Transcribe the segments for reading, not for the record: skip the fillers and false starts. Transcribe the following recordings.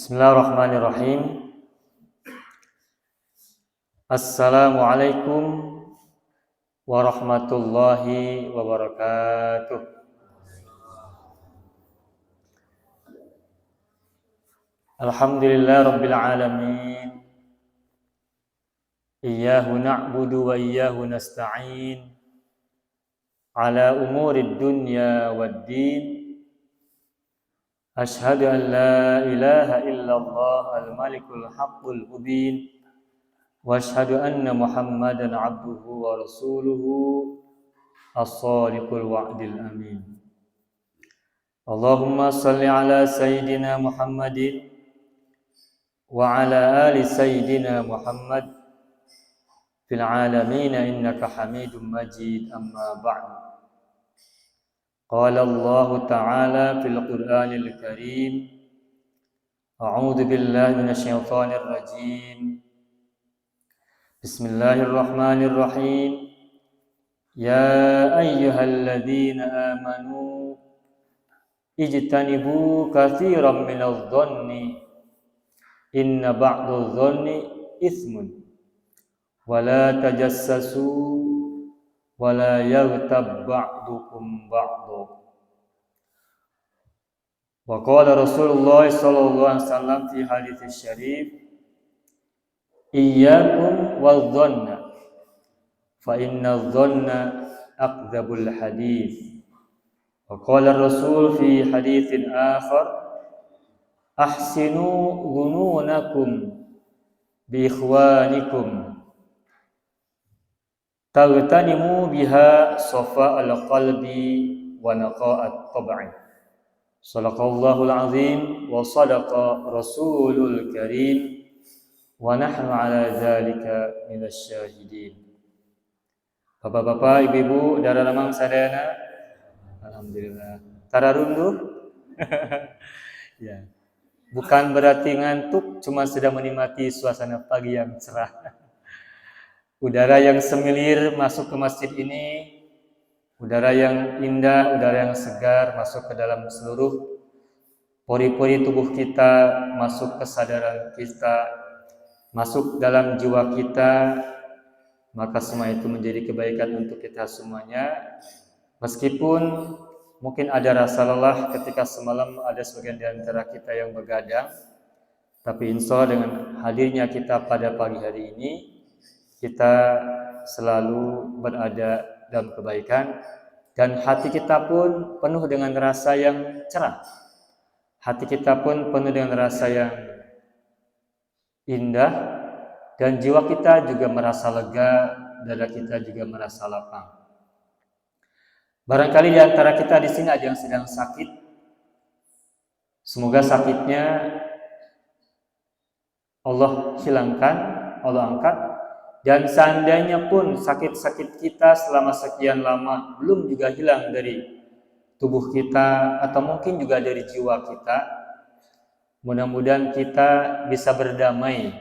Bismillahirrahmanirrahim. Assalamualaikum warahmatullahi wabarakatuh. Alhamdulillah rabbil alamin. Iyyahu na'budu wa iyyahu nasta'in. Ala umurid dunya waddin. Ashhadu an la ilaha illallah al-malikul haqqul mubin. Wa ashhadu anna Muhammadan abduhu wa rasuluhu as-sadiqul wa'dil amin. Allahumma salli ala sayyidina Muhammadin wa ala ali sayyidina Muhammad fil alamin innaka Hamidum Majid, amma ba'du. Qala Allah Ta'ala fil Qur'anil Karim, a'udzu billahi minasyaitonir rajim. Bismillahirrahmanirrahim. Ya ayyuhalladzina amanu ijtanibu katsiran minadh-dhanni inna ba'dadh-dhanni itsmun wa la tajassasu wa la yaghtab ba'dukum ba'dha. Wa qala Rasulullah sallallahu alaihi wasallam fi hadits syarif, iyyakum wadh-dhanna fa inna adh-dhanna akdzabul hadits. Wa qala Rasul fi haditsin akhar, ahsinu dhununakum bi ikhwanikum tagtanimu biha safa al-qalbi wa naqa'at tab'i. Sadaqallahul azim wa sadaqa rasulul karim wa nahnu ala dzalika minasy syahidin. Bapak-bapak, ibu-ibu, dara-ramang sadayana, alhamdulillah. Tararunduh. Ya. Bukan berarti ngantuk, cuma sedang menikmati suasana pagi yang cerah. Udara yang semilir masuk ke masjid ini, udara yang indah, udara yang segar masuk ke dalam seluruh pori-pori tubuh kita, masuk kesadaran kita, masuk dalam jiwa kita, maka semua itu menjadi kebaikan untuk kita semuanya. Meskipun mungkin ada rasa lelah ketika semalam ada sebagian di antara kita yang begadang, tapi insya Allah dengan hadirnya kita pada pagi hari ini, kita selalu berada dalam kebaikan dan hati kita pun penuh dengan rasa yang cerah. Hati kita pun penuh dengan rasa yang indah dan jiwa kita juga merasa lega, dada kita juga merasa lapang. Barangkali di antara kita di sini ada yang sedang sakit. Semoga sakitnya Allah hilangkan, Allah angkat. Dan seandainya pun sakit-sakit kita selama sekian lama belum juga hilang dari tubuh kita atau mungkin juga dari jiwa kita, mudah-mudahan kita bisa berdamai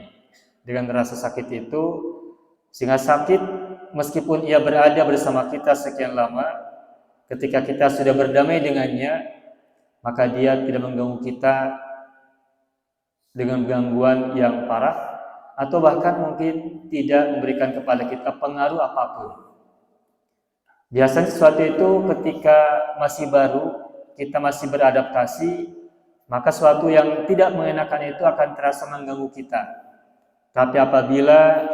dengan rasa sakit itu, sehingga sakit meskipun ia berada bersama kita sekian lama, ketika kita sudah berdamai dengannya, maka dia tidak mengganggu kita dengan gangguan yang parah, atau bahkan mungkin tidak memberikan kepada kita pengaruh apapun. Biasanya sesuatu itu ketika masih baru, kita masih beradaptasi, maka sesuatu yang tidak mengenakan itu akan terasa mengganggu kita. Tapi apabila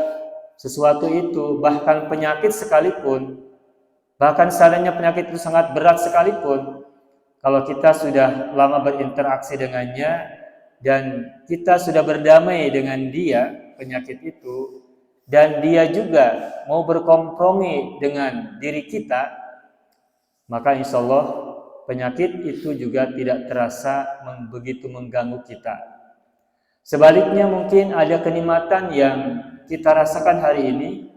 sesuatu itu, bahkan penyakit sekalipun, bahkan seandainya penyakit itu sangat berat sekalipun, kalau kita sudah lama berinteraksi dengannya dan kita sudah berdamai dengan dia, penyakit itu, dan dia juga mau berkompromi dengan diri kita, maka insya Allah penyakit itu juga tidak terasa begitu mengganggu kita. Sebaliknya mungkin ada kenikmatan yang kita rasakan hari ini,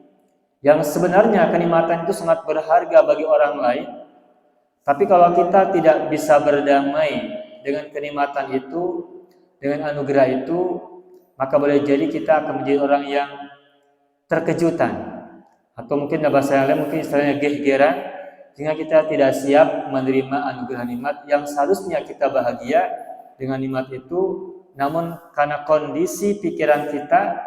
yang sebenarnya kenikmatan itu sangat berharga bagi orang lain, tapi kalau kita tidak bisa berdamai dengan kenikmatan itu, dengan anugerah itu, maka boleh jadi kita akan menjadi orang yang terkejutan, atau mungkin bahasa yang lain mungkin istilahnya geh-geran, sehingga kita tidak siap menerima anugerah nikmat yang seharusnya kita bahagia dengan nikmat itu, namun karena kondisi pikiran kita,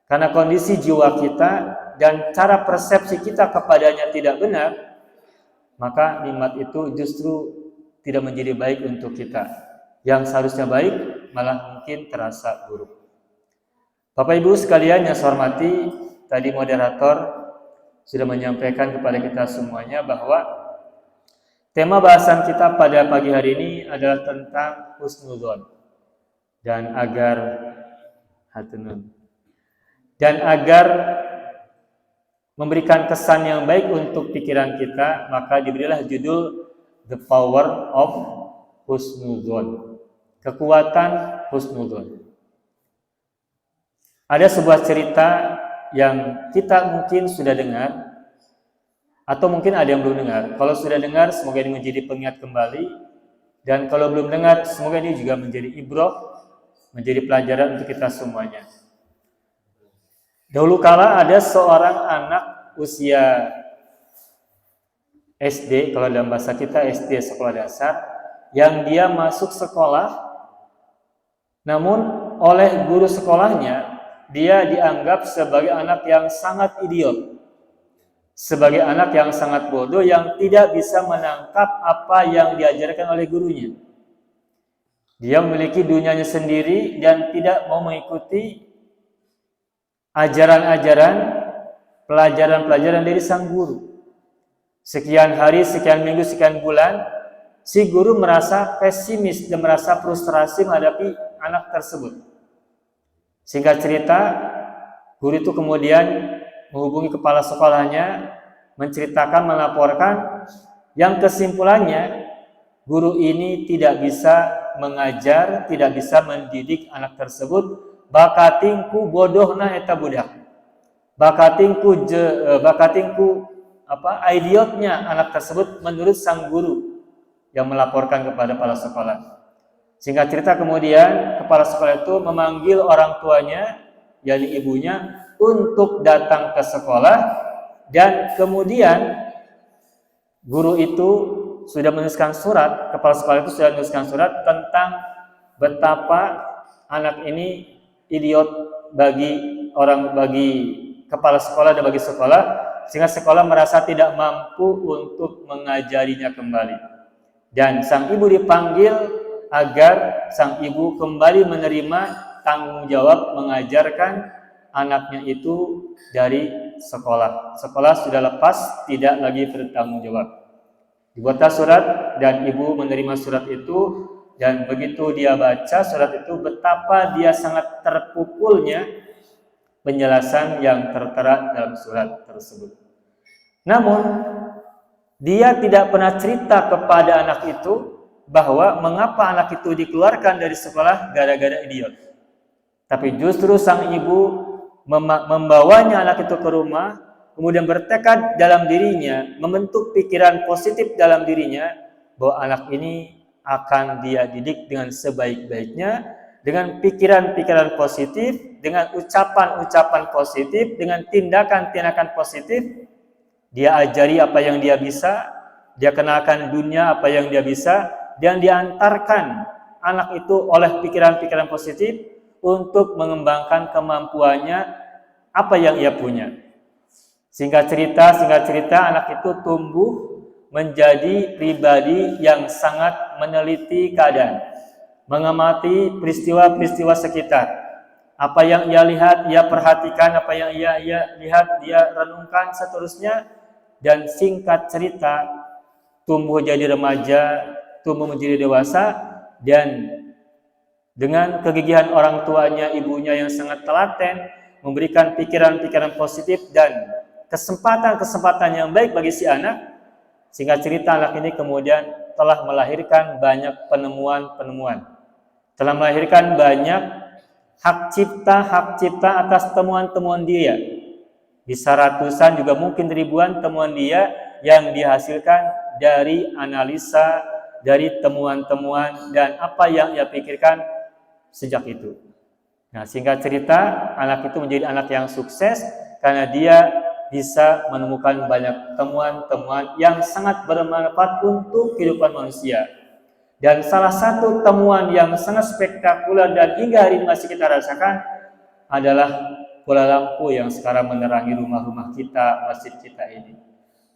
karena kondisi jiwa kita, dan cara persepsi kita kepadanya tidak benar, maka nikmat itu justru tidak menjadi baik untuk kita. Yang seharusnya baik malah mungkin terasa buruk. Bapak Ibu sekalian yang saya hormati, tadi moderator sudah menyampaikan kepada kita semuanya bahwa tema bahasan kita pada pagi hari ini adalah tentang husnudzon. Dan agar memberikan kesan yang baik untuk pikiran kita, maka diberilah judul The Power of Husnudzon. Kekuatan husnudzon. Ada sebuah cerita yang kita mungkin sudah dengar, atau mungkin ada yang belum dengar. Kalau sudah dengar, semoga ini menjadi pengingat kembali. Dan kalau belum dengar, semoga ini juga menjadi ibrah, menjadi pelajaran untuk kita semuanya. Dahulu kala ada seorang anak usia SD, kalau dalam bahasa kita SD sekolah dasar, yang dia masuk sekolah, namun oleh guru sekolahnya, dia dianggap sebagai anak yang sangat idiot, sebagai anak yang sangat bodoh, yang tidak bisa menangkap apa yang diajarkan oleh gurunya. Dia memiliki dunianya sendiri dan tidak mau mengikuti ajaran-ajaran, pelajaran-pelajaran dari sang guru. Sekian hari, sekian minggu, sekian bulan, si guru merasa pesimis dan merasa frustrasi menghadapi anak tersebut. Singkat cerita, guru itu kemudian menghubungi kepala sekolahnya, menceritakan, melaporkan, yang kesimpulannya guru ini tidak bisa mengajar, tidak bisa mendidik anak tersebut. Bakatingku bodohna eta budak. Bakatingku idiotnya anak tersebut menurut sang guru yang melaporkan kepada kepala sekolah. Singkat cerita kemudian kepala sekolah itu memanggil orang tuanya, yakni ibunya, untuk datang ke sekolah, dan kemudian guru itu sudah menuliskan surat, kepala sekolah itu sudah menuliskan surat tentang betapa anak ini idiot bagi kepala sekolah dan bagi sekolah, sehingga sekolah merasa tidak mampu untuk mengajarinya kembali. Dan sang ibu dipanggil agar sang ibu kembali menerima tanggung jawab mengajarkan anaknya itu dari sekolah. Sekolah sudah lepas, tidak lagi bertanggung jawab. Dibuatlah surat dan ibu menerima surat itu, dan begitu dia baca surat itu, betapa dia sangat terpukulnya penjelasan yang tertera dalam surat tersebut. Namun dia tidak pernah cerita kepada anak itu bahwa mengapa anak itu dikeluarkan dari sekolah gara-gara idiot. Tapi justru sang ibu membawanya anak itu ke rumah, kemudian bertekad dalam dirinya, membentuk pikiran positif dalam dirinya, bahwa anak ini akan dia didik dengan sebaik-baiknya, dengan pikiran-pikiran positif, dengan ucapan-ucapan positif, dengan tindakan-tindakan positif. Dia ajari apa yang dia bisa, dia kenalkan dunia apa yang dia bisa, dan diantarkan anak itu oleh pikiran-pikiran positif untuk mengembangkan kemampuannya apa yang ia punya. Singkat cerita anak itu tumbuh menjadi pribadi yang sangat meneliti keadaan, mengamati peristiwa-peristiwa sekitar. Apa yang ia lihat, ia perhatikan, apa yang ia lihat, dia renungkan seterusnya, dan singkat cerita tumbuh jadi remaja, tumbuh menjadi dewasa, dan dengan kegigihan orang tuanya, ibunya yang sangat telaten, memberikan pikiran-pikiran positif dan kesempatan-kesempatan yang baik bagi si anak. Singkat cerita anak ini kemudian telah melahirkan banyak penemuan-penemuan, telah melahirkan banyak hak cipta atas temuan-temuan dia. Bisa ratusan, juga mungkin ribuan temuan dia yang dihasilkan dari analisa, dari temuan-temuan dan apa yang ia pikirkan sejak itu. Nah, singkat cerita, anak itu menjadi anak yang sukses karena dia bisa menemukan banyak temuan-temuan yang sangat bermanfaat untuk kehidupan manusia. Dan salah satu temuan yang sangat spektakuler dan hingga hari ini masih kita rasakan adalah bola lampu yang sekarang menerangi rumah-rumah kita, masjid kita ini.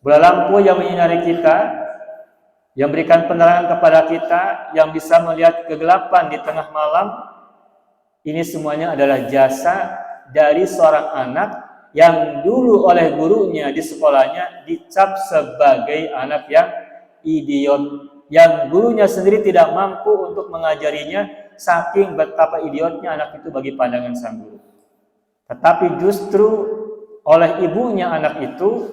Bola lampu yang menyinari kita, yang berikan penerangan kepada kita, yang bisa melihat kegelapan di tengah malam. Ini semuanya adalah jasa dari seorang anak yang dulu oleh gurunya di sekolahnya dicap sebagai anak yang idiot, yang gurunya sendiri tidak mampu untuk mengajarinya, saking betapa idiotnya anak itu bagi pandangan sang guru. Tetapi justru oleh ibunya anak itu,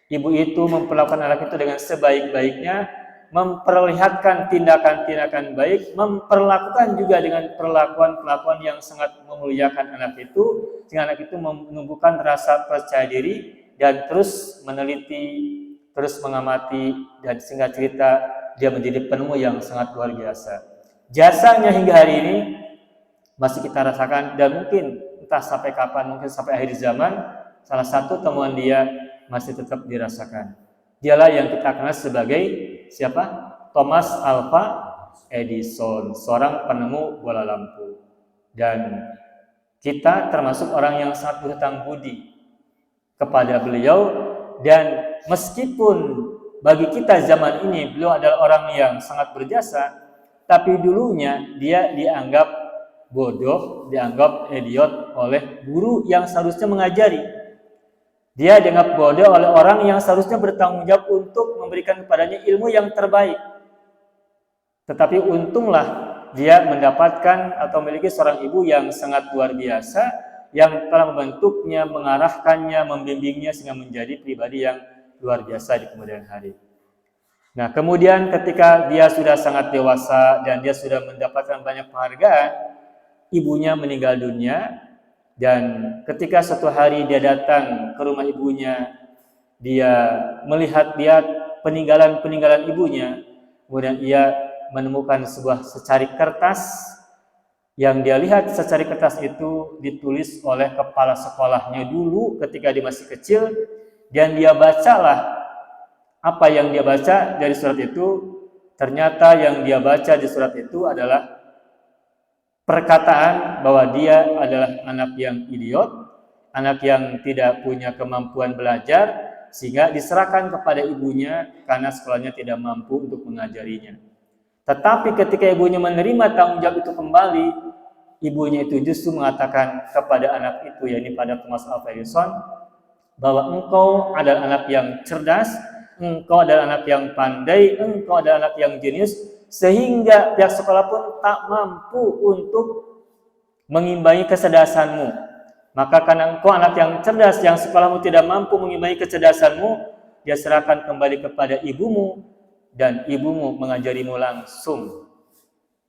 ibu itu memperlakukan anak itu dengan sebaik-baiknya, memperlihatkan tindakan-tindakan baik, memperlakukan juga dengan perlakuan-perlakuan yang sangat memuliakan anak itu, sehingga anak itu menumbuhkan rasa percaya diri dan terus meneliti, terus mengamati, dan singkat cerita dia menjadi penemu yang sangat luar biasa. Jasanya hingga hari ini masih kita rasakan, dan mungkin entah sampai kapan, mungkin sampai akhir zaman, salah satu temuan dia masih tetap dirasakan. Dialah yang kita kenal sebagai siapa? Thomas Alva Edison, seorang penemu bola lampu. Dan kita termasuk orang yang sangat berhutang budi kepada beliau. Dan meskipun bagi kita zaman ini beliau adalah orang yang sangat berjasa, tapi dulunya dia dianggap bodoh, dianggap idiot oleh guru yang seharusnya mengajari. Dia dianggap bodoh oleh orang yang seharusnya bertanggung jawab untuk memberikan kepadanya ilmu yang terbaik. Tetapi untunglah dia mendapatkan atau memiliki seorang ibu yang sangat luar biasa, yang telah membentuknya, mengarahkannya, membimbingnya sehingga menjadi pribadi yang luar biasa di kemudian hari. Nah, kemudian ketika dia sudah sangat dewasa dan dia sudah mendapatkan banyak penghargaan, ibunya meninggal dunia. Dan ketika suatu hari dia datang ke rumah ibunya, dia melihat peninggalan-peninggalan ibunya, kemudian ia menemukan sebuah secari kertas. Yang dia lihat secari kertas itu ditulis oleh kepala sekolahnya dulu ketika dia masih kecil, dan dia bacalah apa yang dia baca dari surat itu. Ternyata yang dia baca di surat itu adalah perkataan bahwa dia adalah anak yang idiot, anak yang tidak punya kemampuan belajar, sehingga diserahkan kepada ibunya karena sekolahnya tidak mampu untuk mengajarinya. Tetapi ketika ibunya menerima tanggung jawab itu kembali, ibunya itu justru mengatakan kepada anak itu, yakni pada Thomas Alva Edison, bahwa engkau adalah anak yang cerdas, engkau adalah anak yang pandai, engkau adalah anak yang jenius, sehingga pihak sekolah pun tak mampu untuk mengimbangi kecerdasanmu. Maka karena engkau anak yang cerdas, yang sekolahmu tidak mampu mengimbangi kecerdasanmu, dia serahkan kembali kepada ibumu, dan ibumu mengajarimu langsung.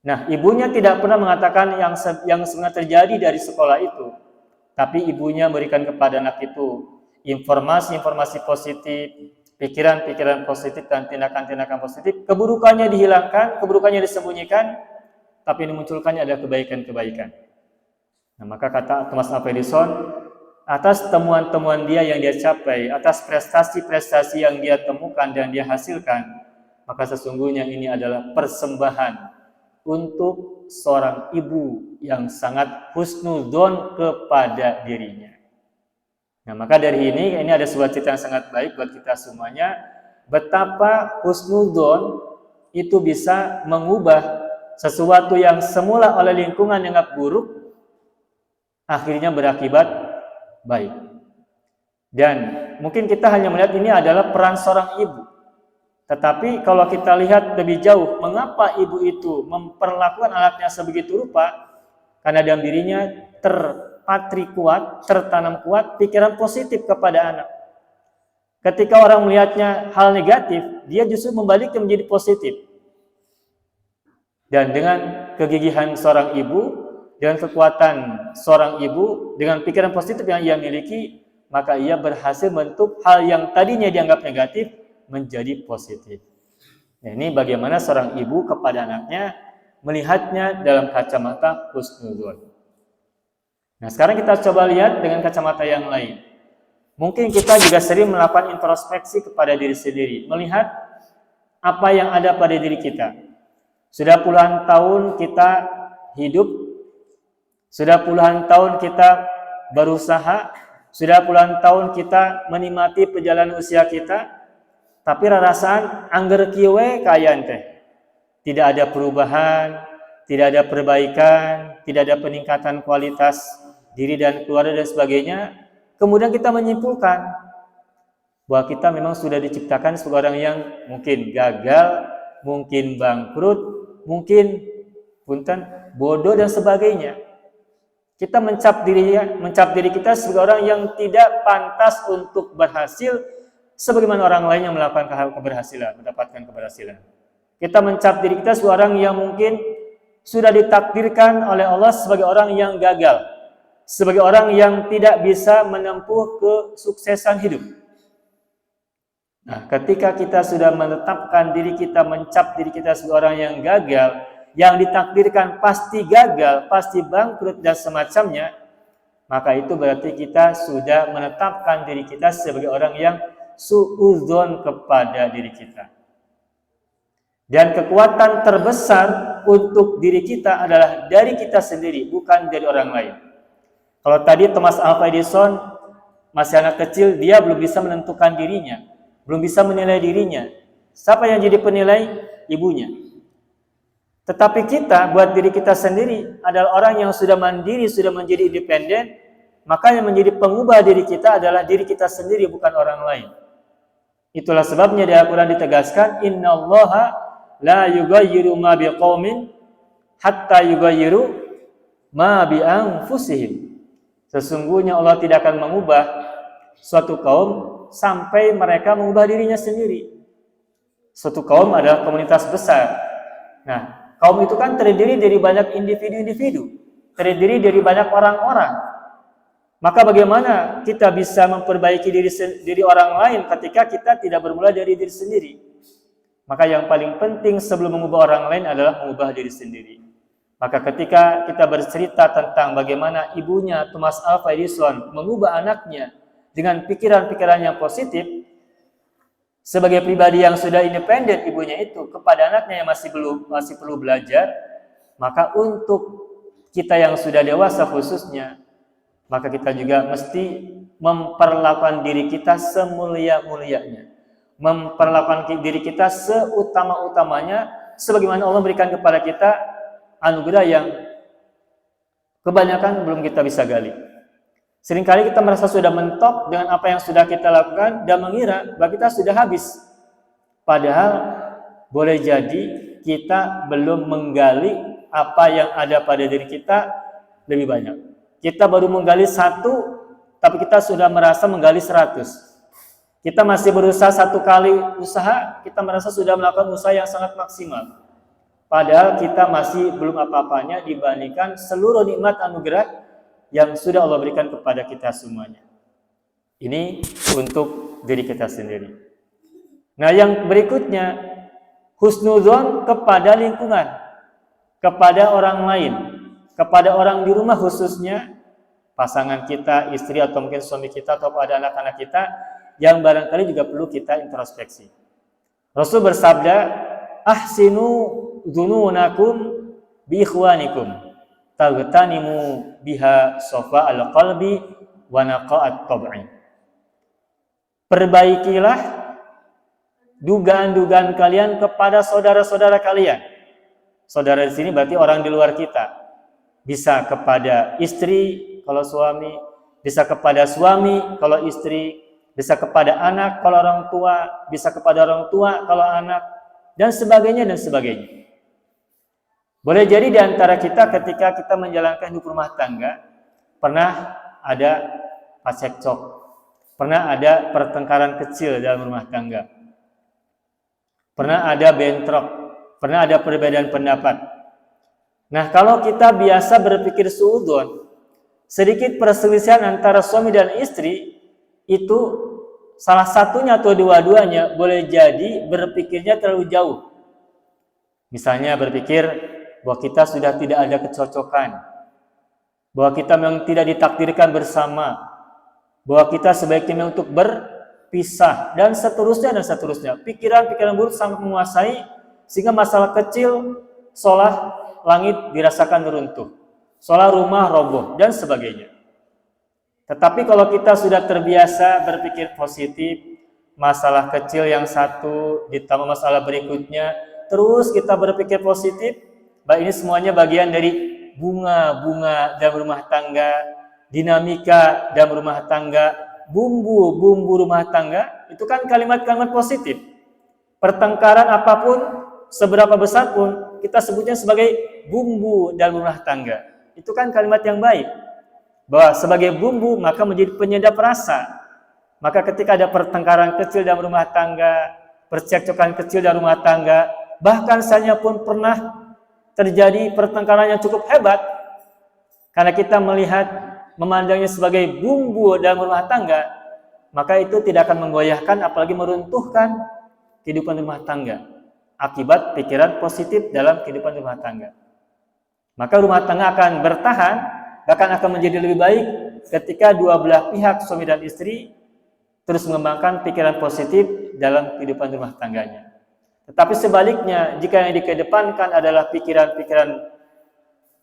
Nah, ibunya tidak pernah mengatakan yang sebenarnya terjadi dari sekolah itu, tapi ibunya memberikan kepada anak itu informasi-informasi positif, pikiran-pikiran positif, dan tindakan-tindakan positif. Keburukannya dihilangkan, keburukannya disembunyikan, tapi yang dimunculkannya adalah kebaikan-kebaikan. Nah, maka kata Thomas Alva Edison, atas temuan-temuan dia yang dia capai, atas prestasi-prestasi yang dia temukan dan dia hasilkan, maka sesungguhnya ini adalah persembahan untuk seorang ibu yang sangat husnudzon kepada dirinya. Nah, maka dari ini ada sebuah cerita yang sangat baik buat kita semuanya, betapa husnudzon itu bisa mengubah sesuatu yang semula oleh lingkungan yang buruk, akhirnya berakibat baik. Dan mungkin kita hanya melihat ini adalah peran seorang ibu. Tetapi kalau kita lihat lebih jauh, mengapa ibu itu memperlakukan anaknya sebegitu rupa? Karena dalam dirinya terpatri kuat, tertanam kuat pikiran positif kepada anak. Ketika orang melihatnya hal negatif, dia justru membaliknya menjadi positif. Dan dengan kegigihan seorang ibu, dengan kekuatan seorang ibu, dengan pikiran positif yang ia miliki, maka ia berhasil membentuk hal yang tadinya dianggap negatif menjadi positif. Nah, ini bagaimana seorang ibu kepada anaknya melihatnya dalam kacamata husnudzon. Nah, sekarang kita coba lihat dengan kacamata yang lain. Mungkin kita juga sering melakukan introspeksi kepada diri sendiri, melihat apa yang ada pada diri kita. Sudah puluhan tahun kita hidup, sudah puluhan tahun kita berusaha, sudah puluhan tahun kita menikmati perjalanan usia kita, tapi rasaan angger kieu we kaayaan teh. Tidak ada perubahan, tidak ada perbaikan, tidak ada peningkatan kualitas diri dan keluarga dan sebagainya. Kemudian kita menyimpulkan bahwa kita memang sudah diciptakan sebagai orang yang mungkin gagal, mungkin bangkrut, mungkin punten bodoh dan sebagainya. Kita mencap diri kita sebagai orang yang tidak pantas untuk berhasil sebagaimana orang lain yang melakukan keberhasilan, mendapatkan keberhasilan. Kita mencap diri kita sebagai orang yang mungkin sudah ditakdirkan oleh Allah sebagai orang yang gagal, sebagai orang yang tidak bisa menempuh kesuksesan hidup. Nah, ketika kita sudah menetapkan diri kita, mencap diri kita sebagai orang yang gagal, yang ditakdirkan pasti gagal, pasti bangkrut dan semacamnya, maka itu berarti kita sudah menetapkan diri kita sebagai orang yang suudzon kepada diri kita. Dan kekuatan terbesar untuk diri kita adalah dari kita sendiri, bukan dari orang lain. Kalau tadi Thomas Alva Edison masih anak kecil, dia belum bisa menentukan dirinya, belum bisa menilai dirinya. Siapa yang jadi penilai? Ibunya. Tetapi kita, buat diri kita sendiri, adalah orang yang sudah mandiri, sudah menjadi independen, maka yang menjadi pengubah diri kita adalah diri kita sendiri, bukan orang lain. Itulah sebabnya di Al-Quran ditegaskan, innallaha la yughayyiru ma biqaumin hatta yughayyiru ma bi anfusihim. Sesungguhnya Allah tidak akan mengubah suatu kaum sampai mereka mengubah dirinya sendiri. Suatu kaum adalah komunitas besar. Nah, kaum itu kan terdiri dari banyak individu-individu, terdiri dari banyak orang-orang. Maka bagaimana kita bisa memperbaiki diri orang lain ketika kita tidak bermula dari diri sendiri? Maka yang paling penting sebelum mengubah orang lain adalah mengubah diri sendiri. Maka ketika kita bercerita tentang bagaimana ibunya Thomas Alva Edison mengubah anaknya dengan pikiran-pikiran yang positif, sebagai pribadi yang sudah independen ibunya itu kepada anaknya yang masih perlu belajar, maka untuk kita yang sudah dewasa khususnya, maka kita juga mesti memperlakukan diri kita semulia-mulianya, memperlakukan diri kita seutama-utamanya, sebagaimana Allah berikan kepada kita anugerah yang kebanyakan belum kita bisa gali. Seringkali kita merasa sudah mentok dengan apa yang sudah kita lakukan dan mengira bahwa kita sudah habis. Padahal boleh jadi kita belum menggali apa yang ada pada diri kita lebih banyak. Kita baru menggali 1, tapi kita sudah merasa menggali 100. Kita masih berusaha 1 kali usaha, kita merasa sudah melakukan usaha yang sangat maksimal. Padahal kita masih belum apa-apanya dibandingkan seluruh nikmat anugerah yang sudah Allah berikan kepada kita semuanya. Ini untuk diri kita sendiri. Nah, yang berikutnya, husnudzon kepada lingkungan, kepada orang lain, kepada orang di rumah khususnya, pasangan kita, istri atau mungkin suami kita atau pada anak-anak kita, yang barangkali juga perlu kita introspeksi. Rasul bersabda, ahsinu dzununakum bi ikhwanikum tagtanimu biha sofa al-qalbi wa naqa'at tab'i. Perbaikilah dugaan-dugaan kalian kepada saudara-saudara kalian. Saudara di sini berarti orang di luar kita. Bisa kepada istri kalau suami, bisa kepada suami kalau istri, bisa kepada anak kalau orang tua, bisa kepada orang tua kalau anak, dan sebagainya dan sebagainya. Boleh jadi di antara kita ketika kita menjalankan hidup rumah tangga, pernah ada cekcok, pernah ada pertengkaran kecil dalam rumah tangga, pernah ada bentrok, pernah ada perbedaan pendapat. Nah, kalau kita biasa berpikir suudzon, sedikit perselisihan antara suami dan istri, itu salah satunya atau dua-duanya boleh jadi berpikirnya terlalu jauh. Misalnya berpikir bahwa kita sudah tidak ada kecocokan, bahwa kita memang tidak ditakdirkan bersama, bahwa kita sebaiknya untuk berpisah, dan seterusnya dan seterusnya. Pikiran-pikiran buruk sangat menguasai, sehingga masalah kecil seolah langit dirasakan runtuh, seolah rumah roboh, dan sebagainya. Tetapi kalau kita sudah terbiasa berpikir positif, masalah kecil yang satu ditambah masalah berikutnya, terus kita berpikir positif, ini semuanya bagian dari bunga-bunga dalam rumah tangga, dinamika dalam rumah tangga, bumbu-bumbu rumah tangga, itu kan kalimat-kalimat positif. Pertengkaran apapun, seberapa besar pun, kita sebutnya sebagai bumbu dalam rumah tangga. Itu kan kalimat yang baik. Bahwa sebagai bumbu, maka menjadi penyedap rasa. Maka ketika ada pertengkaran kecil dalam rumah tangga, percekcokan kecil dalam rumah tangga, bahkan saya pun pernah terjadi pertengkaran yang cukup hebat, karena kita melihat, memandangnya sebagai bumbu dalam rumah tangga, maka itu tidak akan menggoyahkan, apalagi meruntuhkan kehidupan rumah tangga, akibat pikiran positif dalam kehidupan rumah tangga. Maka rumah tangga akan bertahan, bahkan akan menjadi lebih baik ketika dua belah pihak, suami dan istri, terus mengembangkan pikiran positif dalam kehidupan rumah tangganya. Tetapi sebaliknya, jika yang dikedepankan adalah pikiran-pikiran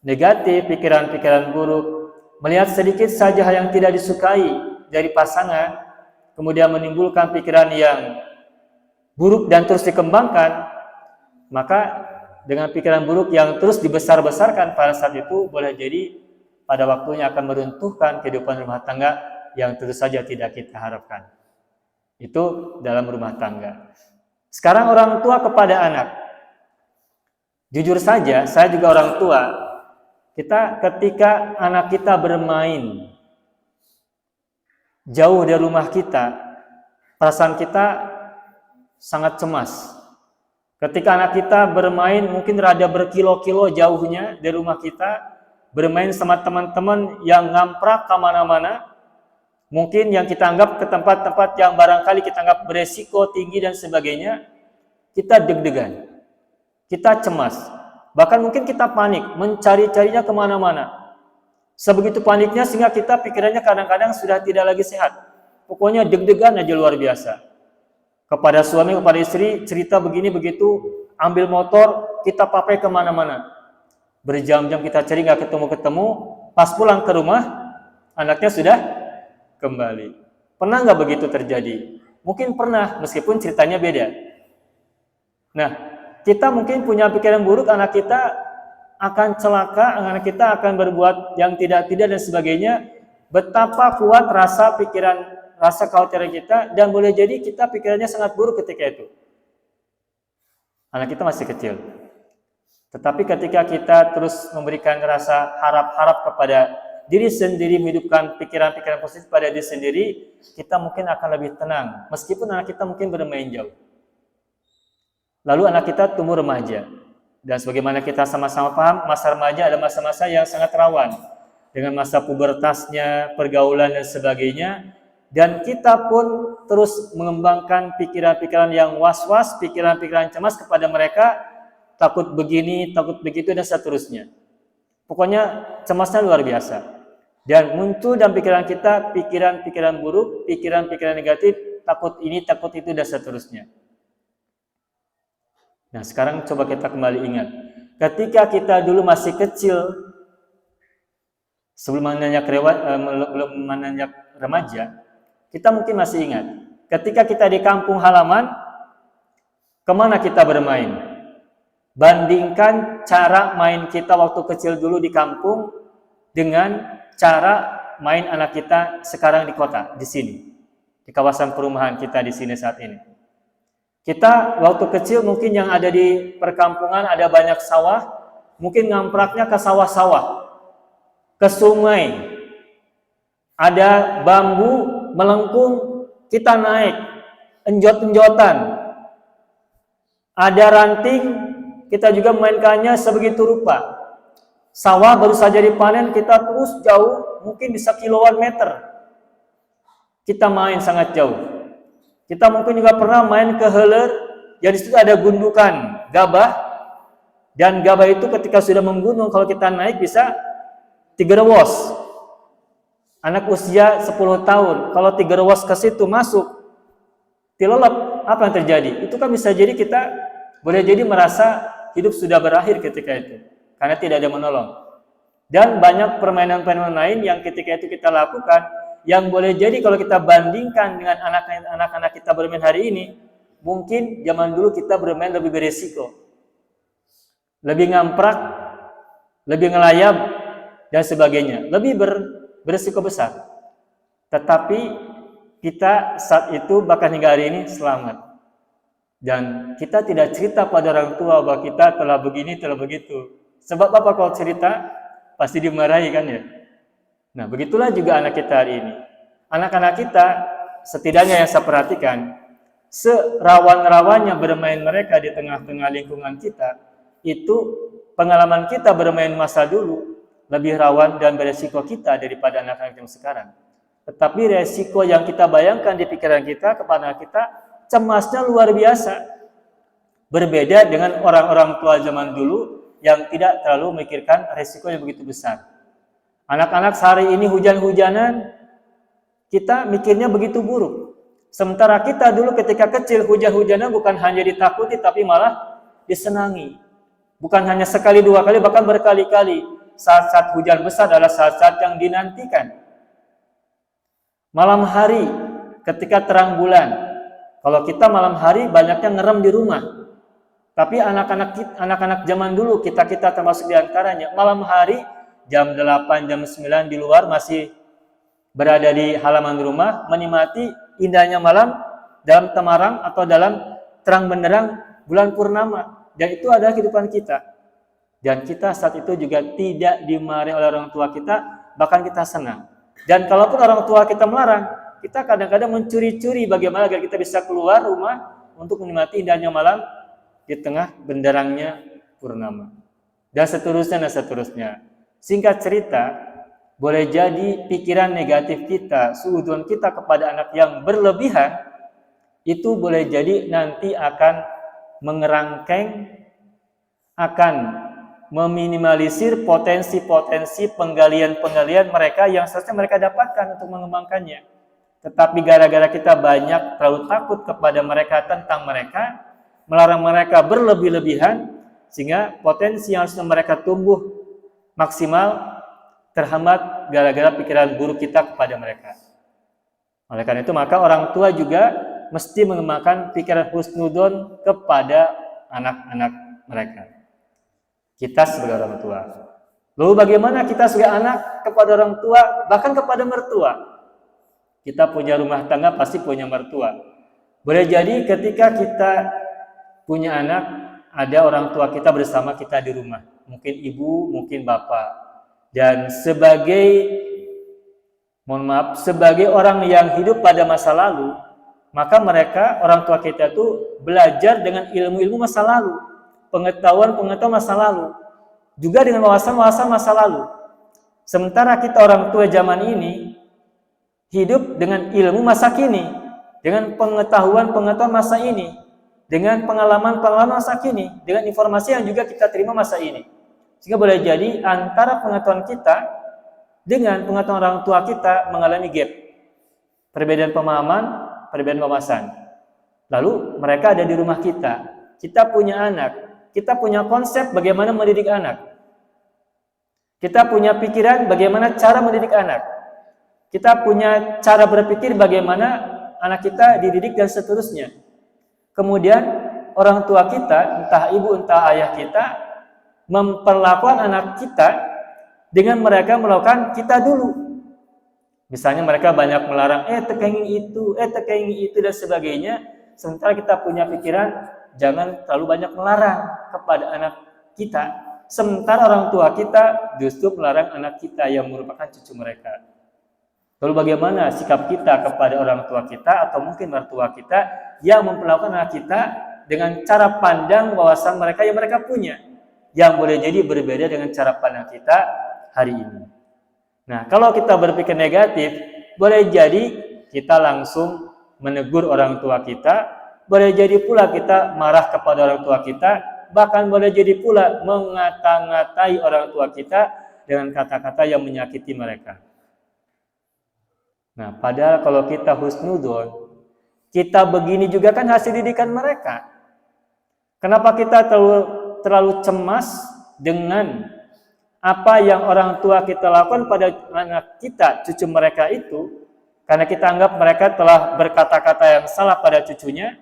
negatif, pikiran-pikiran buruk, melihat sedikit saja hal yang tidak disukai dari pasangan, kemudian menimbulkan pikiran yang buruk dan terus dikembangkan, maka dengan pikiran buruk yang terus dibesar-besarkan pada saat itu, boleh jadi pada waktunya akan meruntuhkan kehidupan rumah tangga yang tentu saja tidak kita harapkan. Itu dalam rumah tangga. Sekarang orang tua kepada anak. Jujur saja, saya juga orang tua. Ketika anak kita bermain jauh dari rumah kita, perasaan kita sangat cemas. Ketika anak kita bermain mungkin rada berkilo-kilo jauhnya dari rumah kita, bermain sama teman-teman yang ngamprak kemana-mana, mungkin yang kita anggap ke tempat-tempat yang barangkali kita anggap beresiko tinggi dan sebagainya, kita deg-degan, kita cemas, bahkan mungkin kita panik, mencari-carinya kemana-mana. Sebegitu paniknya sehingga kita pikirannya kadang-kadang sudah tidak lagi sehat. Pokoknya deg-degan aja luar biasa. Kepada suami, kepada istri, cerita begini begitu, ambil motor, kita papai kemana-mana. Berjam-jam kita cari nggak ketemu-ketemu, pas pulang ke rumah, anaknya sudah kembali. Pernah nggak begitu terjadi? Mungkin pernah, meskipun ceritanya beda. Nah, kita mungkin punya pikiran buruk, anak kita akan celaka, anak kita akan berbuat yang tidak-tidak dan sebagainya. Betapa kuat rasa pikiran, rasa kekhawatiran kita, dan boleh jadi kita pikirannya sangat buruk ketika itu. Anak kita masih kecil. Tetapi ketika kita terus memberikan rasa harap-harap kepada diri sendiri, menghidupkan pikiran-pikiran positif pada diri sendiri, kita mungkin akan lebih tenang, meskipun anak kita mungkin bermain jauh. Lalu anak kita tumbuh remaja. Dan sebagaimana kita sama-sama paham, masa remaja ada masa-masa yang sangat rawan. Dengan masa pubertasnya, pergaulan dan sebagainya. Dan kita pun terus mengembangkan pikiran-pikiran yang was-was, pikiran-pikiran cemas kepada mereka, takut begini, takut begitu, dan seterusnya. Pokoknya cemasnya luar biasa. Dan muncul dalam pikiran kita pikiran-pikiran buruk, pikiran-pikiran negatif, takut ini, takut itu, dan seterusnya. Nah, sekarang coba kita kembali ingat. Ketika kita dulu masih kecil, sebelum menanjak remaja, kita mungkin masih ingat. Ketika kita di kampung halaman, kemana kita bermain? Bandingkan cara main kita waktu kecil dulu di kampung dengan cara main anak kita sekarang di kota, di sini. Di kawasan perumahan kita di sini saat ini. Kita waktu kecil mungkin yang ada di perkampungan ada banyak sawah, mungkin ngampraknya ke sawah-sawah, ke sungai, ada bambu melengkung, kita naik, enjot-enjotan, ada ranting, kita juga memainkannya sebegitu rupa. Sawah baru saja dipanen, kita terus jauh, mungkin bisa kiloan meter, kita main sangat jauh. Kita mungkin juga pernah main ke heler, yang di situ ada gundukan gabah, dan gabah itu ketika sudah menggunung, kalau kita naik bisa 3 rewos. Anak usia 10 tahun, kalau 3 rewos ke situ masuk, tilelep, apa yang terjadi? Itu kan bisa jadi kita boleh jadi merasa hidup sudah berakhir ketika itu, karena tidak ada menolong. Dan banyak permainan-permainan lain yang ketika itu kita lakukan, yang boleh jadi kalau kita bandingkan dengan anak-anak kita bermain hari ini, mungkin zaman dulu kita bermain lebih beresiko, lebih ngamprak, lebih ngelayap, dan sebagainya, lebih beresiko besar. Tetapi kita saat itu bahkan hingga hari ini selamat. Dan kita tidak cerita pada orang tua bahwa kita telah begini, telah begitu. Sebab apa kalau cerita? Pasti dimarahi kan ya? Nah, begitulah juga anak kita hari ini. Anak-anak kita, setidaknya yang saya perhatikan, serawan-rawannya bermain mereka di tengah-tengah lingkungan kita, itu pengalaman kita bermain masa dulu lebih rawan dan beresiko kita daripada anak-anak yang sekarang. Tetapi resiko yang kita bayangkan di pikiran kita kepada kita, cemasnya luar biasa. Berbeda dengan orang-orang tua zaman dulu yang tidak terlalu memikirkan resiko yang begitu besar. Anak-anak sehari ini hujan-hujanan, kita mikirnya begitu buruk. Sementara kita dulu ketika kecil hujan-hujanan bukan hanya ditakuti tapi malah disenangi. Bukan hanya sekali dua kali, bahkan berkali-kali. Saat-saat hujan besar adalah saat-saat yang dinantikan. Malam hari ketika terang bulan, kalau kita malam hari banyaknya ngerem di rumah. Tapi anak-anak zaman dulu, kita termasuk diantaranya, malam hari jam 8, jam 9 di luar masih berada di halaman rumah, menikmati indahnya malam dalam temarang atau dalam terang benderang bulan purnama. Dan itu adalah kehidupan kita. Dan kita saat itu juga tidak dimarahi oleh orang tua kita, bahkan kita senang. Dan kalaupun orang tua kita melarang, kita kadang-kadang mencuri-curi bagaimana agar kita bisa keluar rumah untuk menikmati indahnya malam di tengah benderangnya purnama. Dan seterusnya dan seterusnya. Singkat cerita, boleh jadi pikiran negatif kita, suudzon kita kepada anak yang berlebihan, itu boleh jadi nanti akan mengerangkeng, akan meminimalisir potensi-potensi penggalian-penggalian mereka yang seharusnya mereka dapatkan untuk mengembangkannya. Tetapi gara-gara kita banyak terlalu takut kepada mereka tentang mereka, melarang mereka berlebih-lebihan, sehingga potensi yang harusnya mereka tumbuh maksimal terhambat gara-gara pikiran buruk kita kepada mereka. Oleh karena itu, maka orang tua juga mesti mengembangkan pikiran husnudon kepada anak-anak mereka. Kita sebagai orang tua. Lalu bagaimana kita sebagai anak kepada orang tua, bahkan kepada mertua? Kita punya rumah tangga, pasti punya mertua. Boleh jadi ketika kita punya anak, ada orang tua kita bersama kita di rumah. Mungkin ibu, mungkin bapak. Dan sebagai orang yang hidup pada masa lalu, maka mereka, orang tua kita itu belajar dengan ilmu-ilmu masa lalu, pengetahuan-pengetahuan masa lalu, juga dengan wawasan-wawasan masa lalu. Sementara kita orang tua zaman ini hidup dengan ilmu masa kini, dengan pengetahuan-pengetahuan masa ini, dengan pengalaman-pengalaman masa kini, dengan informasi yang juga kita terima masa ini. Sehingga boleh jadi antara pengetahuan kita dengan pengetahuan orang tua kita mengalami gap. Perbedaan pemahaman, perbedaan wawasan. Lalu mereka ada di rumah kita. Kita punya anak. Kita punya konsep bagaimana mendidik anak. Kita punya pikiran bagaimana cara mendidik anak. Kita punya cara berpikir bagaimana anak kita dididik dan seterusnya. Kemudian orang tua kita, entah ibu entah ayah kita, memperlakukan anak kita dengan mereka melakukan kita dulu. Misalnya mereka banyak melarang, tekenging itu, dan sebagainya. Sementara kita punya pikiran, jangan terlalu banyak melarang kepada anak kita. Sementara orang tua kita justru melarang anak kita yang merupakan cucu mereka. Lalu bagaimana sikap kita kepada orang tua kita atau mungkin mertua kita yang memperlakukan anak kita dengan cara pandang wawasan mereka yang mereka punya, yang boleh jadi berbeda dengan cara pandang kita hari ini. Nah, kalau kita berpikir negatif, boleh jadi kita langsung menegur orang tua kita, boleh jadi pula kita marah kepada orang tua kita, bahkan boleh jadi pula mengata-ngatai orang tua kita dengan kata-kata yang menyakiti mereka. Nah, padahal kalau kita husnudon, kita begini juga kan hasil didikan mereka. Kenapa kita terlalu cemas dengan apa yang orang tua kita lakukan pada anak kita, cucu mereka itu, karena kita anggap mereka telah berkata-kata yang salah pada cucunya,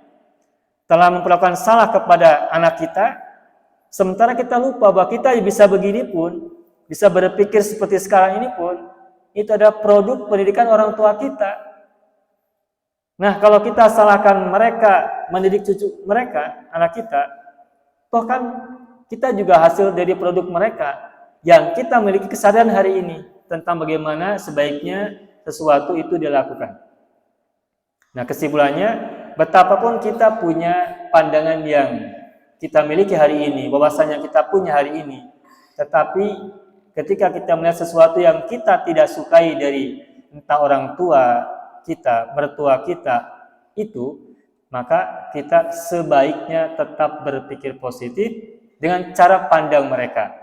telah memperlakukan salah kepada anak kita, sementara kita lupa bahwa kita bisa begini pun, bisa berpikir seperti sekarang ini pun, itu adalah produk pendidikan orang tua kita. Nah, kalau kita salahkan mereka mendidik cucu mereka, anak kita, toh kan kita juga hasil dari produk mereka yang kita memiliki kesadaran hari ini tentang bagaimana sebaiknya sesuatu itu dilakukan. Nah, kesimpulannya, betapapun kita punya pandangan yang kita miliki hari ini, bahwasanya kita punya hari ini, tetapi ketika kita melihat sesuatu yang kita tidak sukai dari entah orang tua kita, mertua kita itu, maka kita sebaiknya tetap berpikir positif dengan cara pandang mereka.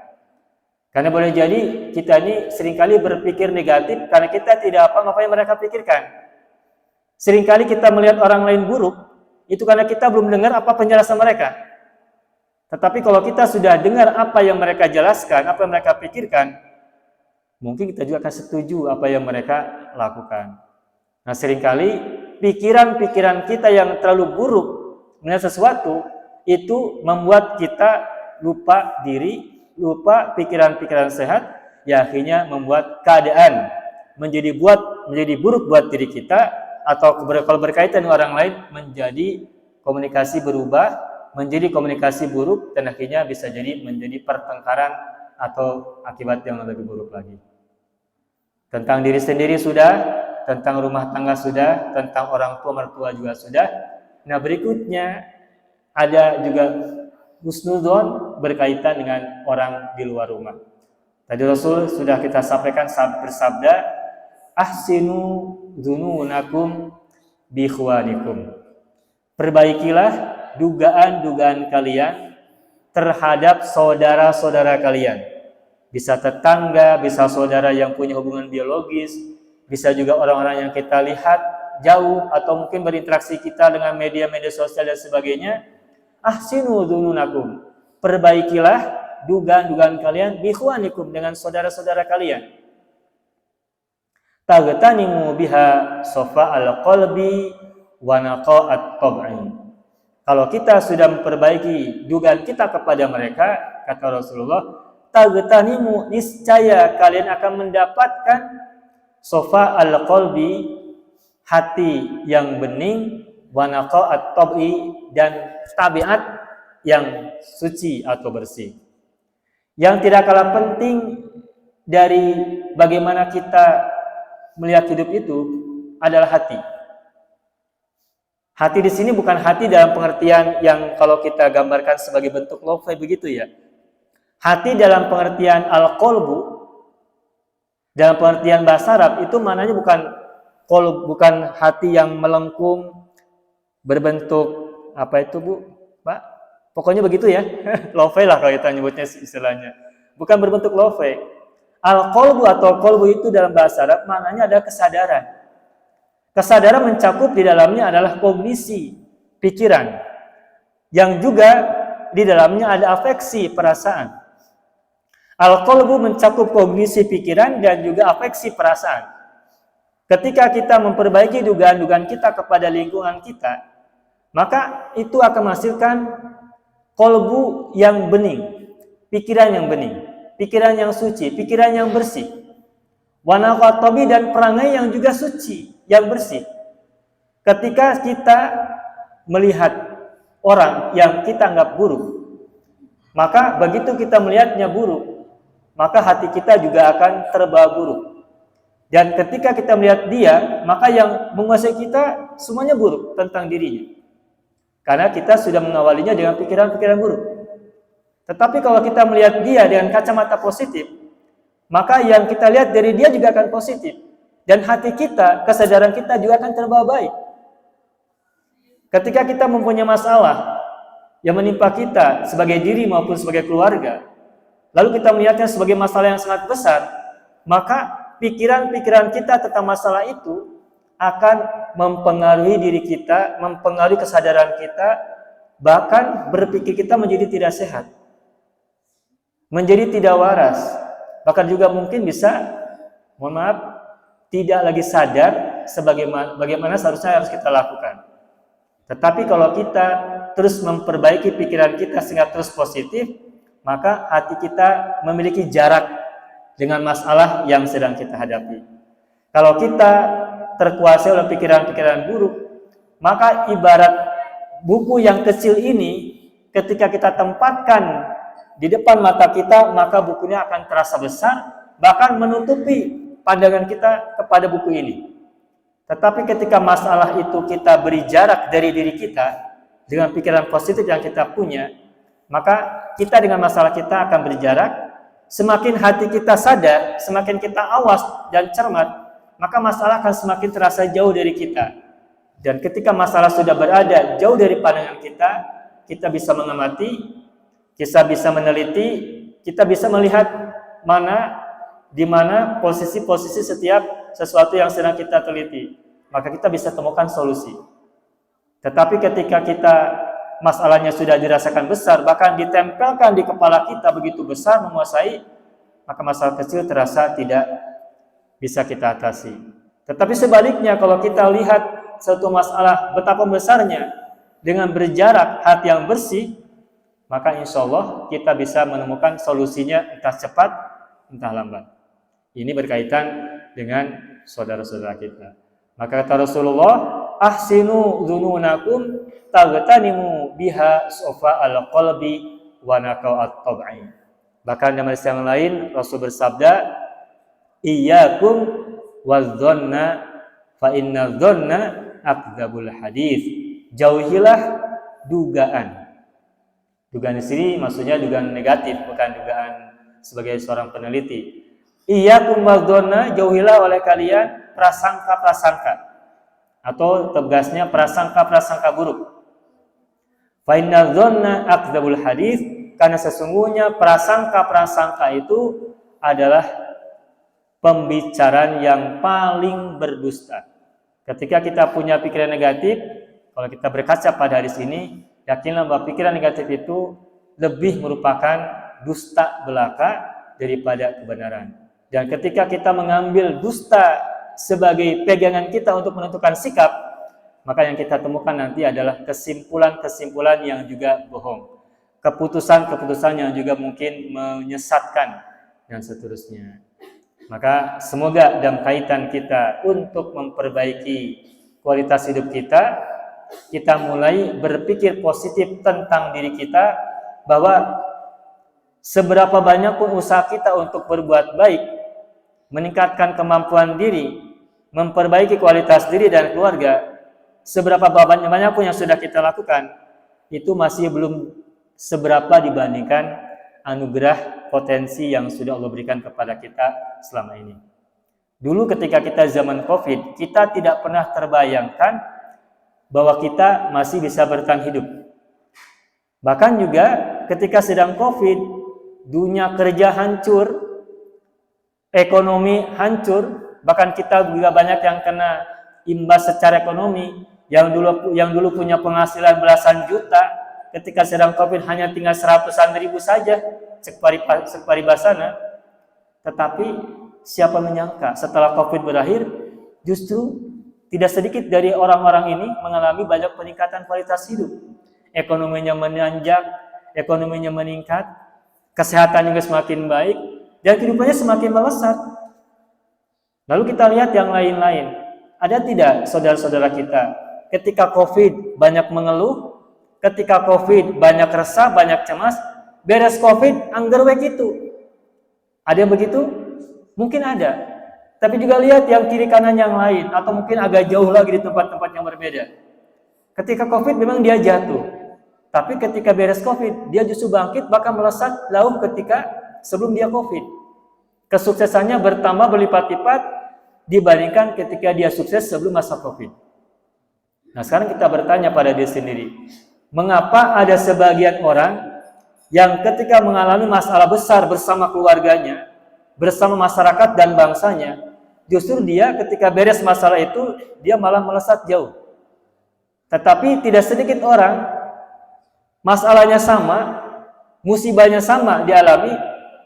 Karena boleh jadi kita ini seringkali berpikir negatif karena kita tidak apa yang mereka pikirkan. Seringkali kita melihat orang lain buruk, itu karena kita belum dengar apa penjelasan mereka. Tetapi kalau kita sudah dengar apa yang mereka jelaskan, apa yang mereka pikirkan, mungkin kita juga akan setuju apa yang mereka lakukan. Nah, seringkali pikiran-pikiran kita yang terlalu buruk melihat sesuatu itu membuat kita lupa diri, lupa pikiran-pikiran sehat, ya akhirnya membuat keadaan menjadi buruk buat diri kita, atau kalau berkaitan dengan orang lain menjadi komunikasi berubah, menjadi komunikasi buruk, dan akhirnya bisa jadi menjadi pertengkaran atau akibat yang lebih buruk lagi. Tentang diri sendiri sudah, tentang rumah tangga sudah, tentang orang tua mertua juga sudah. Nah, berikutnya ada juga husnudzon berkaitan dengan orang di luar rumah. Tadi Rasul sudah kita sampaikan bersabda, ahsinu dzununakum bi ikhwanikum. Perbaikilah dugaan-dugaan kalian terhadap saudara-saudara kalian. Bisa tetangga, bisa saudara yang punya hubungan biologis, bisa juga orang-orang yang kita lihat jauh atau mungkin berinteraksi kita dengan media-media sosial dan sebagainya. Ahsinu dzununakum. Perbaikilah dugaan-dugaan kalian bi ikhwanikum, dengan saudara-saudara kalian. Tagtanimu biha safa al-qalbi wa naqa'at tab'i. Kalau kita sudah memperbaiki dugaan kita kepada mereka, kata Rasulullah, tagtanimu, niscaya kalian akan mendapatkan sofa al-qalbi, hati yang bening, wa naqa'at tab'i, dan tabiat yang suci atau bersih. Yang tidak kalah penting dari bagaimana kita melihat hidup itu adalah hati. Hati di sini bukan hati dalam pengertian yang kalau kita gambarkan sebagai bentuk love begitu ya. Hati dalam pengertian al-qalbu, dalam pengertian bahasa Arab itu maknanya bukan hati yang melengkung berbentuk apa itu Bu, Pak? Pokoknya begitu ya. Love lah kalau kita nyebutnya istilahnya. Bukan berbentuk love. Al-qalbu atau qalbu itu dalam bahasa Arab maknanya adalah kesadaran. Kesadaran mencakup di dalamnya adalah kognisi, pikiran, yang juga di dalamnya ada afeksi, perasaan. Al-qalbu mencakup kognisi pikiran dan juga afeksi perasaan. Ketika kita memperbaiki dugaan-dugaan kita kepada lingkungan kita, maka itu akan menghasilkan qalbu yang bening, pikiran yang bening, pikiran yang suci, pikiran yang bersih. Wa naqa'at tab'i, dan perangai yang juga suci, yang bersih. Ketika kita melihat orang yang kita anggap buruk, maka begitu kita melihatnya buruk, maka hati kita juga akan terbawa buruk. Dan ketika kita melihat dia, maka yang menguasai kita semuanya buruk tentang dirinya. Karena kita sudah mengawalinya dengan pikiran-pikiran buruk. Tetapi kalau kita melihat dia dengan kacamata positif, maka yang kita lihat dari dia juga akan positif. Dan hati kita, kesadaran kita juga akan terbawa baik. Ketika kita mempunyai masalah yang menimpa kita sebagai diri maupun sebagai keluarga, lalu kita melihatnya sebagai masalah yang sangat besar, maka pikiran-pikiran kita tentang masalah itu akan mempengaruhi diri kita, mempengaruhi kesadaran kita, bahkan berpikir kita menjadi tidak sehat. menjadi tidak waras, bahkan juga mungkin bisa, mohon maaf, tidak lagi sadar bagaimana seharusnya harus kita lakukan. Tetapi kalau kita terus memperbaiki pikiran kita sehingga terus positif, maka hati kita memiliki jarak dengan masalah yang sedang kita hadapi. Kalau kita terkuasai oleh pikiran-pikiran buruk, maka ibarat buku yang kecil ini ketika kita tempatkan di depan mata kita, maka bukunya akan terasa besar, bahkan menutupi pandangan kita kepada buku ini. Tetapi ketika masalah itu kita beri jarak dari diri kita dengan pikiran positif yang kita punya, maka kita dengan masalah kita akan berjarak. Semakin hati kita sadar, semakin kita awas dan cermat, maka masalah akan semakin terasa jauh dari kita. Dan ketika masalah sudah berada jauh dari pandangan kita, kita bisa mengamati, kita bisa meneliti, kita bisa melihat di mana posisi-posisi setiap sesuatu yang sedang kita teliti. Maka kita bisa temukan solusi. Tetapi ketika masalahnya sudah dirasakan besar, bahkan ditempelkan di kepala kita begitu besar, menguasai, maka masalah kecil terasa tidak bisa kita atasi. Tetapi sebaliknya, kalau kita lihat suatu masalah betapa besarnya, dengan berjarak hati yang bersih, maka insya Allah kita bisa menemukan solusinya entah cepat, entah lambat. Ini berkaitan dengan saudara-saudara kita. Maka kata Rasulullah, ahsinu dzununakum taghtanimu biha sofa al-qalbi wa naqau at-tab'i. Bahkan dalam hadis yang lain Rasul bersabda, iyyakum wadh-dhanna fa inna dhanna akdzabul hadits. Jauhilah dugaan. Dugaan di sini maksudnya dugaan negatif, bukan dugaan sebagai seorang peneliti. Iyyakum wadh-dhanna, jauhilah oleh kalian prasangka-prasangka, atau tegasnya prasangka-prasangka buruk. Fa inna dhanna akdzabul hadits, karena sesungguhnya prasangka-prasangka itu adalah pembicaraan yang paling berdusta. Ketika kita punya pikiran negatif, kalau kita berkaca pada hadis ini, yakinlah bahwa pikiran negatif itu lebih merupakan dusta belaka daripada kebenaran. Dan ketika kita mengambil dusta sebagai pegangan kita untuk menentukan sikap, maka yang kita temukan nanti adalah kesimpulan-kesimpulan yang juga bohong, keputusan-keputusan yang juga mungkin menyesatkan, dan seterusnya. Maka semoga dalam kaitan kita untuk memperbaiki kualitas hidup kita mulai berpikir positif tentang diri kita, bahwa seberapa banyak pun usaha kita untuk berbuat baik, meningkatkan kemampuan diri, memperbaiki kualitas diri dan keluarga, seberapa banyak pun yang sudah kita lakukan, itu masih belum seberapa dibandingkan anugerah potensi yang sudah Allah berikan kepada kita selama ini. Dulu ketika kita zaman COVID, kita tidak pernah terbayangkan bahwa kita masih bisa bertahan hidup. Bahkan juga ketika sedang COVID, dunia kerja hancur, ekonomi hancur, bahkan kita juga banyak yang kena imbas secara ekonomi, yang dulu punya penghasilan belasan juta, ketika sedang COVID hanya tinggal 100-an ribu saja, cek paribasana. Tetapi siapa menyangka setelah COVID berakhir, justru tidak sedikit dari orang-orang ini mengalami banyak peningkatan kualitas hidup. Ekonominya menanjak, ekonominya meningkat, kesehatan juga semakin baik, dan kehidupannya semakin melesat. Lalu kita lihat yang lain-lain. Ada tidak saudara-saudara kita ketika COVID banyak mengeluh, ketika COVID banyak resah, banyak cemas, beres COVID anggerwek itu. Ada yang begitu? Mungkin ada. Tapi juga lihat yang kiri kanan yang lain, atau mungkin agak jauh lagi di tempat-tempat yang berbeda. Ketika COVID memang dia jatuh, tapi ketika beres COVID dia justru bangkit, bahkan melesat jauh ketika sebelum dia COVID. Kesuksesannya bertambah berlipat-lipat dibandingkan ketika dia sukses sebelum masa COVID. Nah, sekarang kita bertanya pada diri sendiri, mengapa ada sebagian orang yang ketika mengalami masalah besar bersama keluarganya, bersama masyarakat dan bangsanya, justru dia ketika beres masalah itu, dia malah melesat jauh. Tetapi tidak sedikit orang, masalahnya sama, musibahnya sama dialami,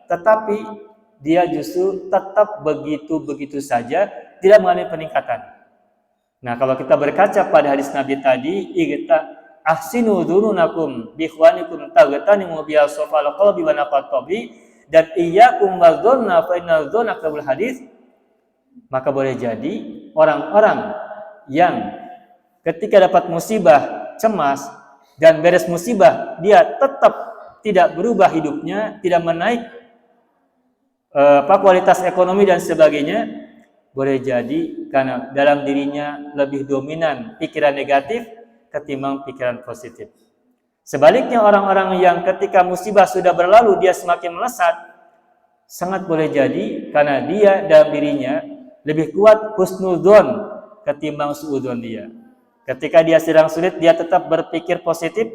tetapi dia justru tetap begitu-begitu saja, tidak mengalami peningkatan. Nah, kalau kita berkaca pada hadis Nabi tadi, ahsinu dzununakum bi ikhwanikum taghtanimu bi asfal qalbi wa naqatabi, dan iyyakum wadzunna fa inna dzunna qabul hadis. Maka boleh jadi orang-orang yang ketika dapat musibah cemas dan beres musibah dia tetap tidak berubah hidupnya, tidak menaik kualitas ekonomi dan sebagainya, boleh jadi karena dalam dirinya lebih dominan pikiran negatif ketimbang pikiran positif. Sebaliknya orang-orang yang ketika musibah sudah berlalu dia semakin melesat, sangat boleh jadi karena dia dalam dirinya lebih kuat husnudzon ketimbang suudzon dia. Ketika dia sedang sulit, dia tetap berpikir positif,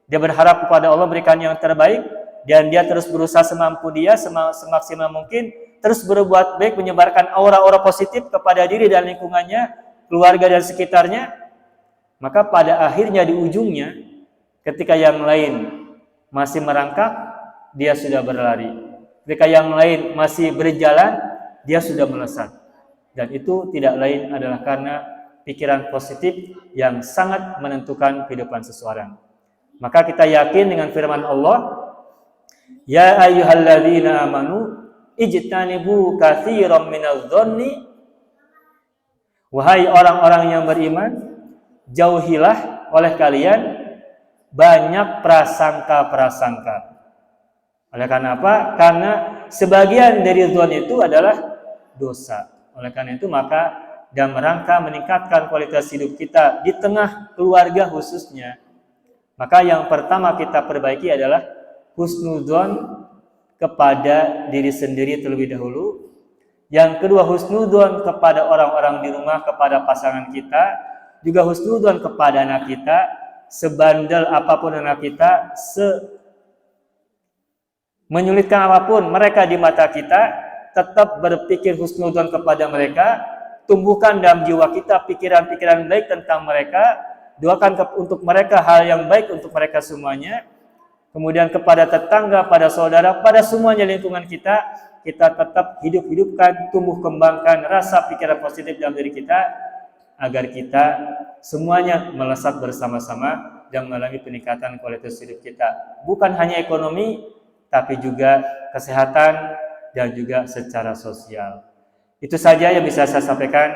dia berharap kepada Allah berikan yang terbaik, dan dia terus berusaha semampu dia, semaksimal mungkin, terus berbuat baik, menyebarkan aura-aura positif kepada diri dan lingkungannya, keluarga dan sekitarnya. Maka pada akhirnya di ujungnya, ketika yang lain masih merangkak, dia sudah berlari. Ketika yang lain masih berjalan, dia sudah melesat. Dan itu tidak lain adalah karena pikiran positif yang sangat menentukan kehidupan seseorang. Maka kita yakin dengan firman Allah, ya ayyuhalladzina amanu ijtanibu katsiran minadh-dhanni, wahai orang-orang yang beriman, jauhilah oleh kalian banyak prasangka-prasangka. Oleh karena apa? Karena sebagian dari dzon itu adalah dosa. Oleh karena itu maka dalam rangka meningkatkan kualitas hidup kita di tengah keluarga khususnya, maka yang pertama kita perbaiki adalah husnudzon kepada diri sendiri terlebih dahulu. Yang kedua, husnudzon kepada orang-orang di rumah, kepada pasangan kita, juga husnudzon kepada anak kita. Sebandel apapun anak kita, menyulitkan apapun mereka di mata kita, tetap berpikir husnudzon kepada mereka, tumbuhkan dalam jiwa kita pikiran-pikiran baik tentang mereka, doakan untuk mereka hal yang baik untuk mereka semuanya. Kemudian kepada tetangga, pada saudara, pada semuanya lingkungan kita tetap hidupkan, tumbuh kembangkan rasa pikiran positif dalam diri kita, agar kita semuanya melesat bersama-sama dan mengalami peningkatan kualitas hidup kita. Bukan hanya ekonomi, tapi juga kesehatan dan juga secara sosial. Itu saja yang bisa saya sampaikan.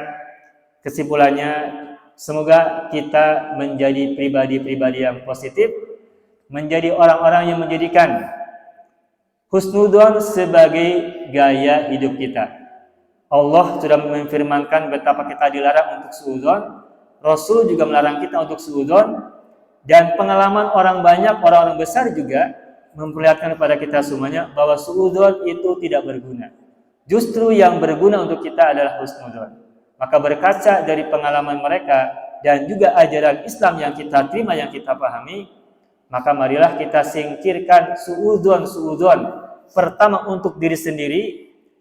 Kesimpulannya, semoga kita menjadi pribadi-pribadi yang positif, menjadi orang-orang yang menjadikan husnudzon sebagai gaya hidup kita. Allah sudah memfirmankan betapa kita dilarang untuk suudzon, Rasul juga melarang kita untuk suudzon, dan pengalaman orang banyak, orang-orang besar juga memperlihatkan kepada kita semuanya bahwa suudzon itu tidak berguna. Justru yang berguna untuk kita adalah husnudzon. Maka berkaca dari pengalaman mereka dan juga ajaran Islam yang kita terima, yang kita pahami, maka marilah kita singkirkan suudzon. Pertama untuk diri sendiri,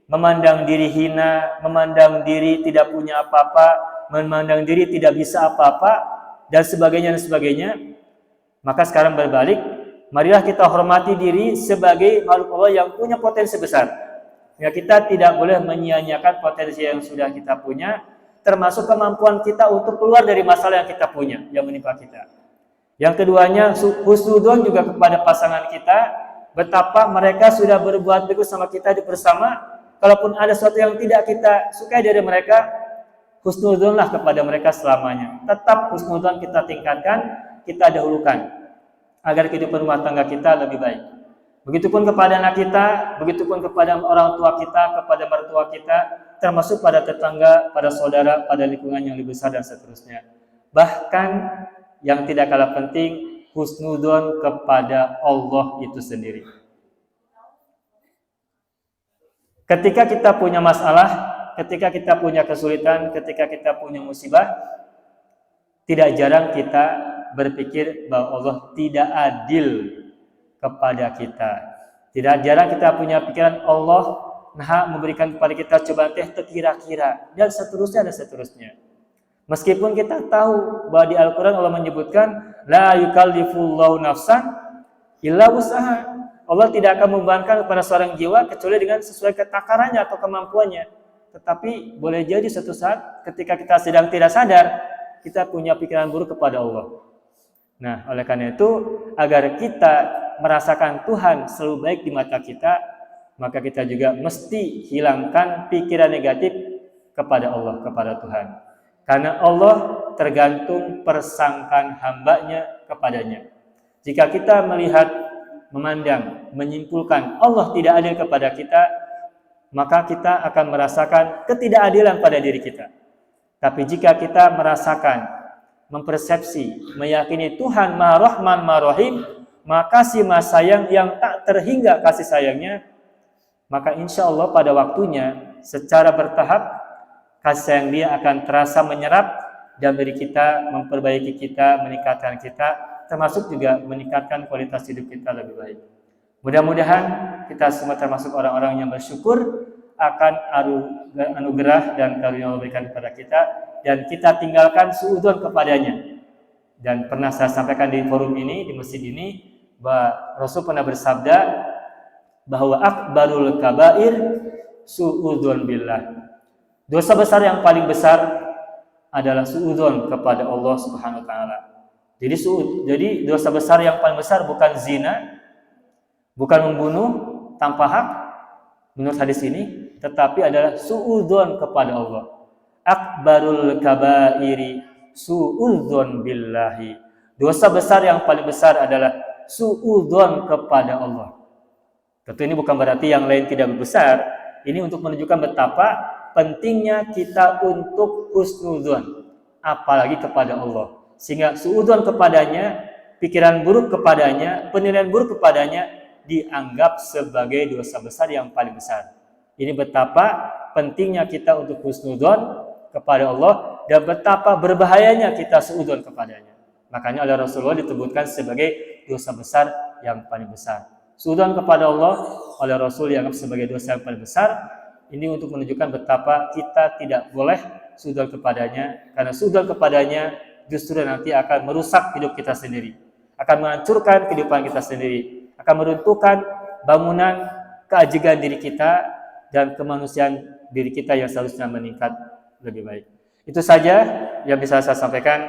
memandang diri hina, memandang diri tidak punya apa-apa, memandang diri tidak bisa apa-apa, dan sebagainya. Maka sekarang berbalik, marilah kita hormati diri sebagai makhluk Allah yang punya potensi besar. Ya, kita tidak boleh menyia-nyiakan potensi yang sudah kita punya, termasuk kemampuan kita untuk keluar dari masalah yang kita punya, yang menimpa kita. Yang keduanya, husnudzon juga kepada pasangan kita, betapa mereka sudah berbuat baik sama kita bersama. Kalaupun ada sesuatu yang tidak kita sukai dari mereka, husnudzonlah kepada mereka selamanya. Tetap husnudzon kita tingkatkan, kita dahulukan, agar kehidupan rumah tangga kita lebih baik. Begitupun kepada anak kita, begitupun kepada orang tua kita, kepada mertua kita, termasuk pada tetangga, pada saudara, pada lingkungan yang lebih besar dan seterusnya. Bahkan yang tidak kalah penting, husnudzon kepada Allah itu sendiri. Ketika kita punya masalah, ketika kita punya kesulitan, ketika kita punya musibah, tidak jarang kita berpikir bahwa Allah tidak adil kepada kita. Tidak jarang kita punya pikiran Allah memberikan kepada kita cobaan kira-kira, dan seterusnya. Meskipun kita tahu bahwa di Al-Quran Allah menyebutkan la yukallifullahu nafsan illa wus'aha, Allah tidak akan membebankan kepada seorang jiwa kecuali dengan sesuai ketakarannya atau kemampuannya. Tetapi boleh jadi suatu saat ketika kita sedang tidak sadar, kita punya pikiran buruk kepada Allah. Nah, oleh karena itu, agar kita merasakan Tuhan selalu baik di mata kita, maka kita juga mesti hilangkan pikiran negatif kepada Allah, kepada Tuhan. Karena Allah tergantung persangkaan hambanya kepadanya. Jika kita melihat, memandang, menyimpulkan Allah tidak adil kepada kita, maka kita akan merasakan ketidakadilan pada diri kita. Tapi jika kita merasakan, mempersepsi, meyakini Tuhan Maha Rahman, Maha Rahim, maka kasih Maha Sayang yang tak terhingga kasih sayangnya, maka insya Allah pada waktunya secara bertahap kasih sayang Dia akan terasa menyerap dan diri kita, memperbaiki kita, meningkatkan kita, termasuk juga meningkatkan kualitas hidup kita lebih baik. Mudah-mudahan kita semua termasuk orang-orang yang bersyukur akan anugerah dan karunia Allah berikan kepada kita, dan kita tinggalkan suudzon kepadanya. Dan pernah saya sampaikan di forum ini, di masjid ini, bahwa Rasul pernah bersabda bahwa akbarul kabair suudzon billah. Dosa besar yang paling besar adalah suudzon kepada Allah Subhanahu wa taala. Jadi dosa besar yang paling besar bukan zina, bukan membunuh tanpa hak menurut hadis ini, tetapi adalah suudzon kepada Allah. Akbarul kabairi suudzon billahi. Dosa besar yang paling besar adalah suudzon kepada Allah. Tentu ini bukan berarti yang lain tidak besar. Ini untuk menunjukkan betapa pentingnya kita untuk husnudzon, apalagi kepada Allah. Sehingga suudzon kepadanya, pikiran buruk kepadanya, penilaian buruk kepadanya dianggap sebagai dosa besar yang paling besar. Ini betapa pentingnya kita untuk husnudzon kepada Allah dan betapa berbahayanya kita suudzon kepadanya. Makanya oleh Rasulullah disebutkan sebagai dosa besar yang paling besar. Suudzon kepada Allah oleh Rasul dianggap sebagai dosa yang paling besar. Ini untuk menunjukkan betapa kita tidak boleh suudzon kepadanya, karena suudzon kepadanya justru nanti akan merusak hidup kita sendiri, akan menghancurkan kehidupan kita sendiri, akan meruntuhkan bangunan keajigan diri kita dan kemanusiaan diri kita yang seharusnya meningkat lebih baik. Itu saja yang bisa saya sampaikan.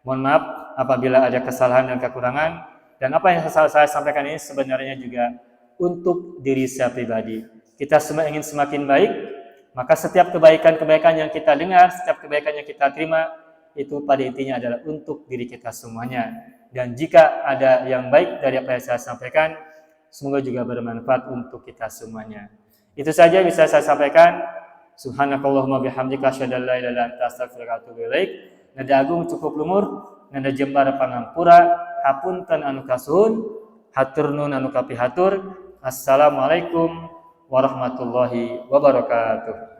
Mohon maaf apabila ada kesalahan dan kekurangan, dan apa yang saya sampaikan ini sebenarnya juga untuk diri saya pribadi. Kita semua ingin semakin baik, maka setiap kebaikan-kebaikan yang kita dengar, setiap kebaikan yang kita terima, itu pada intinya adalah untuk diri kita semuanya. Dan jika ada yang baik dari apa yang saya sampaikan, semoga juga bermanfaat untuk kita semuanya. Itu saja bisa saya sampaikan. Subhanakallahumma bihamdika asyhadu an la ilaha illa anta astaghfiruka wa atubu ilaik. Nada agung cukup lumur, nada jembar pangampura, hapunten anu kasuhun, hatur nun anu kapihatur. Assalamualaikum warahmatullahi wabarakatuh.